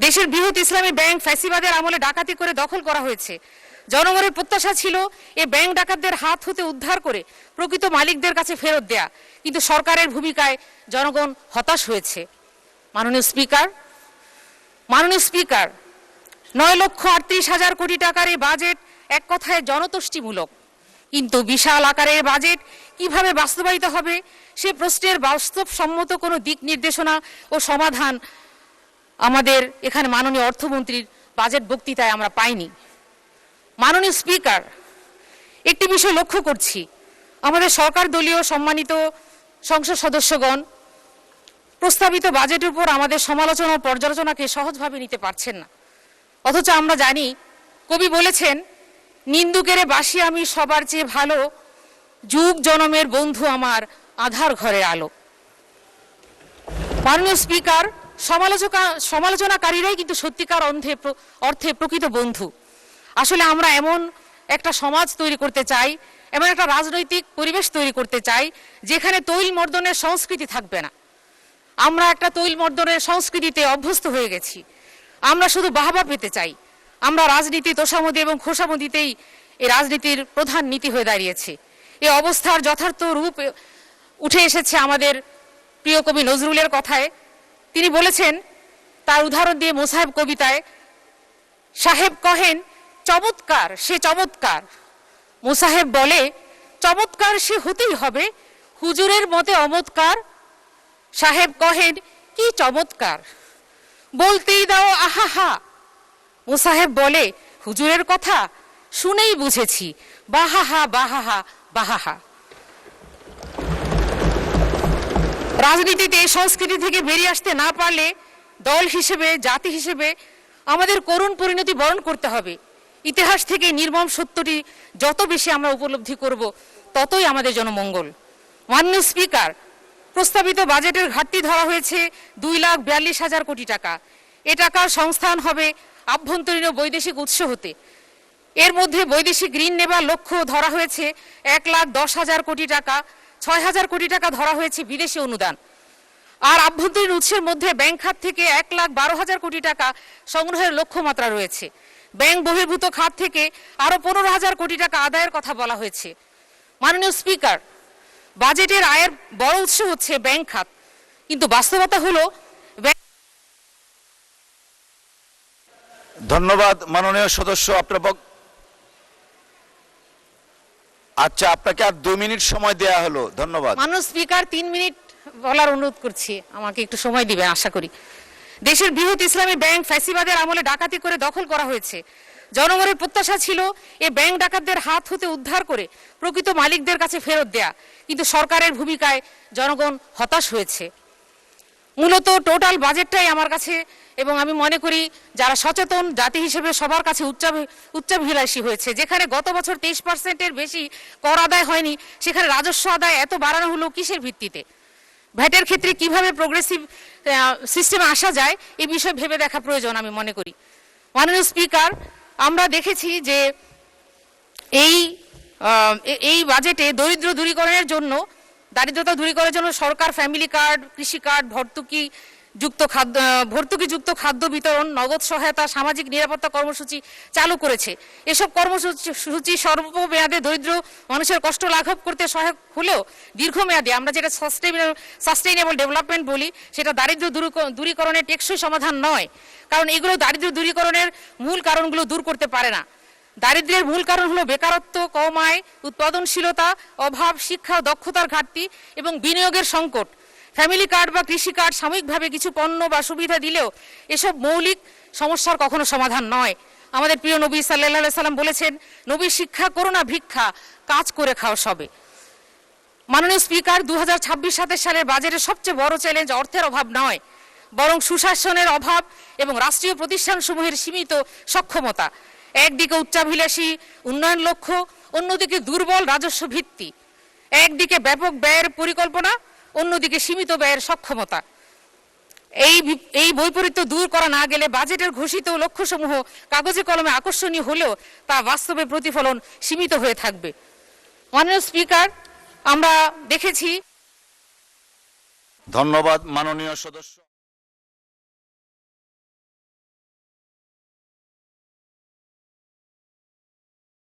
দেশের বৃহৎ ইসলামী ব্যাংক ফ্যাসিবাদের আমলে ডাকাতি করে দখল করা হয়েছে। জনগণের প্রত্যাশা ছিল এই ব্যাংক ডাকাতদের হাত হতে উদ্ধার করে প্রকৃত মালিকদের কাছে ফেরত দেয়া, কিন্তু সরকারের ভূমিকায় জনগণ হতাশ হয়েছে। মাননীয় স্পিকার 9,38,000 কোটি টাকার এই বাজেট এক কথায় জনতুষ্টিমূলক, কিন্তু বিশাল আকারের বাজেট কিভাবে বাস্তবায়িত হবে সে প্রশ্নের বাস্তবসম্মত কোনো দিক নির্দেশনা ও সমাধান আমাদের এখানে মাননীয় অর্থমন্ত্রীর বাজেট বক্তৃতায় আমরা পাইনি। মাননীয় স্পিকার, একটি বিষয় লক্ষ্য করছি, আমাদের সরকার দলীয় সম্মানিত সংসদ সদস্যগণ প্রস্তাবিত বাজেটের উপর আমাদের সমালোচনা ও পর্যালোচনাকে সহজভাবে নিতে পারছেন না। অথচ আমরা জানি, কবি বলেছেন, নিন্দুকেরে বাসি আমি সবার চেয়ে ভালো, যুগ জনমের বন্ধু আমার আধার ঘরের আলো। মাননীয় স্পিকার, সমালোচনাকারীরাই কিন্তু সত্যিকার অর্থে প্রকৃত বন্ধু। আসলে আমরা এমন একটা সমাজ তৈরি করতে চাই, এমন একটা রাজনৈতিক পরিবেশ তৈরি করতে চাই যেখানে তৈল মর্দনের সংস্কৃতি থাকবে না। আমরা একটা তৈল মর্দনের সংস্কৃতিতে অভ্যস্ত হয়ে গেছি। আমরা শুধু বাহবা পেতে চাই। আমরা রাজনীতি তোষামোদী এবং খোসামদিতেই এই রাজনীতির প্রধান নীতি হয়ে দাঁড়িয়েছে। এই অবস্থার যথার্থ রূপ উঠে এসেছে আমাদের প্রিয় কবি নজরুলের কথায়। তিনি বলেছেন, তার উদাহরণ দিয়ে মোসাহেব কবিতায়, সাহেব কহেন চমৎকার সে চমৎকার, মোসাহেব বলে চমৎকার সে হতেই হবে, হুজুরের মতে অমৎকার। সাহেব কহেন কি চমৎকার, বলতেই দাও আহাহা। মোসাহেব বলে হুজুরের কথা শুনেই বুঝেছি, বাহাহা বাহাহা বাহাহা। রাজনীতিতে সংস্কৃতি থেকে বেরিয়ে আসতে না পারলে দল হিসেবে, জাতি হিসেবে আমাদের করুণ পরিণতি বরণ করতে হবে। ইতিহাস থেকে নির্মম সত্যটি যত বেশি আমরা উপলব্ধি করব, ততই আমাদের জন্য মঙ্গল। মাননীয় স্পিকার, প্রস্তাবিত বাজেটের ঘাটতি ধরা হয়েছে 2,42,000 কোটি টাকা। এ টাকার সংস্থান হবে আভ্যন্তরীণ ও বৈদেশিক উৎস হতে। এর মধ্যে বৈদেশিক ঋণ নেবার লক্ষ্য ধরা হয়েছে 1,10,000 কোটি টাকা, 6,000 কোটি টাকা ধরা হয়েছে বিদেশি অনুদান। আর আভ্যন্তরীণ উৎসের মধ্যে ব্যাংক খাত থেকে 1,12,000 কোটি টাকা সংগ্রহের লক্ষ্যমাত্রা রয়েছে। ব্যাংক বহির্ভূত খাত থেকে আরো 15,000 কোটি টাকা আদায়ের কথা বলা হয়েছে। মাননীয় স্পিকার, বাজেটের আয়ের বড় উৎস হচ্ছে ব্যাংক খাত, কিন্তু বাস্তবতা হলো। ধন্যবাদ মাননীয় সদস্য, আপনার আচ্ছা, আপনাকে আর 2 মিনিট সময় দেয়া হলো। ধন্যবাদ। মাননীয় স্পিকার, 3 মিনিট বলার অনুরোধ করছি, আমাকে একটু সময় দিবেন আশা করি। দেশের বৃহৎ ইসলামী ব্যাংক ফ্যাসিবাদের আমলে ডাকাতি করে দখল করা হয়েছে। জনগণের প্রত্যাশা ছিল এই ব্যাংক ডাকাতদের হাত হতে উদ্ধার করে প্রকৃত মালিকদের কাছে ফেরত দেয়া, কিন্তু সরকারের ভূমিকায় জনগণ হতাশ হয়েছে। মূলত টোটাল বাজেটটাই আমার কাছে, এবং আমি মনে করি যারা সচেতন জাতি হিসেবে সবার কাছে উচ্চাভিলাষী হয়েছে। যেখানে গত বছর 23%-এর বেশি কর আদায় হয়নি, সেখানে রাজস্ব আদায় এত বাড়ানো হলো কিসের ভিত্তিতে? ভ্যাটের ক্ষেত্রে কিভাবে প্রোগ্রেসিভ সিস্টেমে আসা যায় এই বিষয়ে ভেবে দেখা প্রয়োজন আমি মনে করি। মাননীয় স্পিকার, আমরা দেখেছি যে এই বাজেটে দারিদ্রতা দূরীকরণের জন্য সরকার ফ্যামিলি কার্ড, কৃষি কার্ড, ভর্তুকিযুক্ত খাদ্য বিতরণ, নগদ সহায়তা, সামাজিক নিরাপত্তা কর্মসূচি চালু করেছে। এসব কর্মসূচি স্বল্পমেয়াদে দরিদ্র মানুষের কষ্ট লাঘব করতে সহায়ক হলেও দীর্ঘমেয়াদে আমরা যেটা সাস্টেইনেবল ডেভেলপমেন্ট বলি, সেটা দারিদ্র দূরীকরণের টেকসই সমাধান নয়। কারণ এগুলো দারিদ্র দূরীকরণের মূল কারণগুলো দূর করতে পারে না। দারিদ্র্যের মূল কারণ হলো বেকারত্ব, কম আয়, উৎপাদনশীলতা অভাব, শিক্ষা ও দক্ষতার ঘাটতি এবং বিনিয়োগের সংকট। ফ্যামিলি কার্ড বা কৃষি কার্ড সাময়িকভাবে কিছু পণ্য বা সুবিধা দিলেও এসব মৌলিক সমস্যার কখনো সমাধান নয়। আমাদের প্রিয় নবী সাল্লাল্লাহু আলাইহি সাল্লাম বলেছেন, নবী শিক্ষা করো না ভিক্ষা, কাজ করে খাও সবে। মাননীয় স্পিকার, 2026-27 সালের বাজেটের সবচেয়ে বড় চ্যালেঞ্জ অর্থের অভাব নয়, বরং সুশাসনের অভাব এবং রাষ্ট্রীয় প্রতিষ্ঠানসমূহের সীমিত সক্ষমতা। একদিকে উচ্চাভিলাষী উন্নয়ন লক্ষ্য, অন্যদিকে দুর্বল রাজস্ব ভিত্তি। একদিকে ব্যাপক ব্যয়ের পরিকল্পনা, অন্যদিকে সীমিত ব্যয়ের সক্ষমতা। এই বৈপরীত্য দূর করা না গেলে বাজেটের ঘোষিত লক্ষ্যসমূহ কাগজে কলমে আকর্ষণীয় হলেও তা বাস্তবে প্রতিফলন সীমিত হয়ে থাকবে। মাননীয় স্পিকার, আমরা দেখেছি। ধন্যবাদ মাননীয় সদস্য।